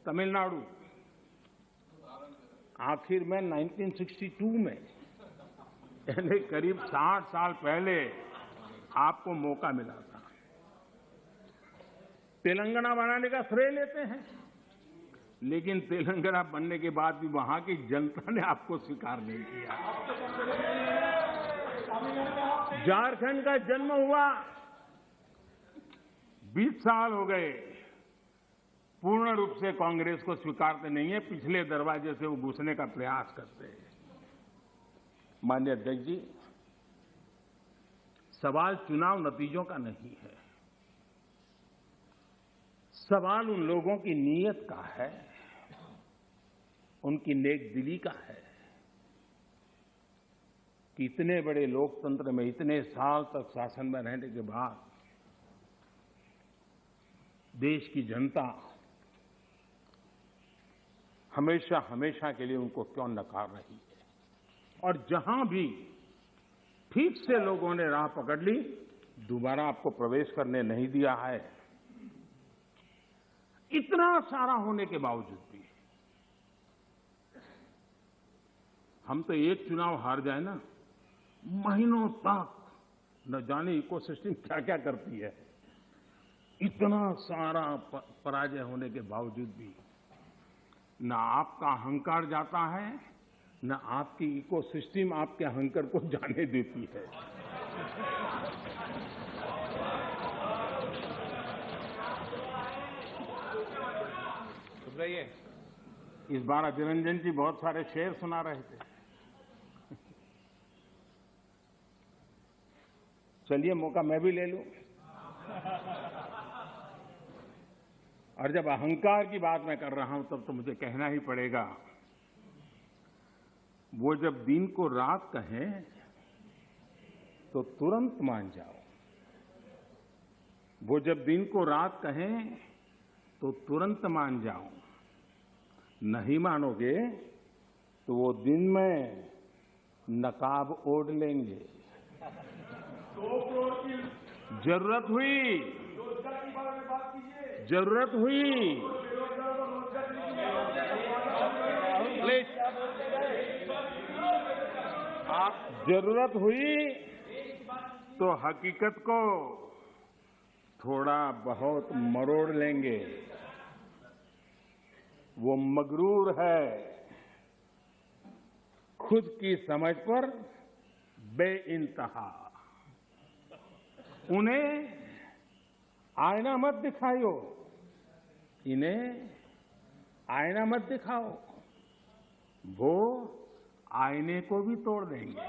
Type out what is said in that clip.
तमिलनाडु, आखिर में 1962 में, यानी करीब 60 साल पहले आपको मौका मिला था। तेलंगाना बनाने का श्रेय लेते हैं, लेकिन तेलंगाना बनने के बाद भी वहां की जनता ने आपको स्वीकार नहीं किया। झारखंड का जन्म हुआ, 20 साल हो गए, पूर्ण रूप से कांग्रेस को स्वीकारते नहीं है, पिछले दरवाजे से वो घुसने का प्रयास करते हैं। माननीय अध्यक्ष जी, सवाल चुनाव नतीजों का नहीं है, सवाल उन लोगों की नीयत का है, उनकी नेक दिली का है कि इतने बड़े लोकतंत्र में इतने साल तक शासन में रहने के बाद देश की जनता हमेशा हमेशा के लिए उनको क्यों नकार रही है। और जहां भी ठीक से लोगों ने राह पकड़ ली, दोबारा आपको प्रवेश करने नहीं दिया है। इतना सारा होने के बावजूद भी हम तो एक चुनाव हार जाए ना, महीनों तक न जाने इकोसिस्टम क्या क्या करती है। इतना सारा पराजय होने के बावजूद भी न आपका अहंकार जाता है, न आपकी इकोसिस्टम आपके अहंकार को जाने देती है। इस बार अभिरंजन जी बहुत सारे शेर सुना रहे थे। चलिए मौका मैं भी ले लूं। और जब अहंकार की बात मैं कर रहा हूं तब तो मुझे कहना ही पड़ेगा, वो जब दिन को रात कहें तो तुरंत मान जाओ, वो जब दिन को रात कहें तो तुरंत मान जाओ, नहीं मानोगे तो वो दिन में नकाब ओढ़ लेंगे। जरूरत हुई, जरूरत हुई, प्लीज, आप जरूरत हुई तो हकीकत को थोड़ा बहुत मरोड़ लेंगे। वो मगरूर है, खुद की समझ पर बेइंतहा। उन्हें आईना मत दिखाओ, इन्हें आईना मत दिखाओ, वो आईने को भी तोड़ देंगे।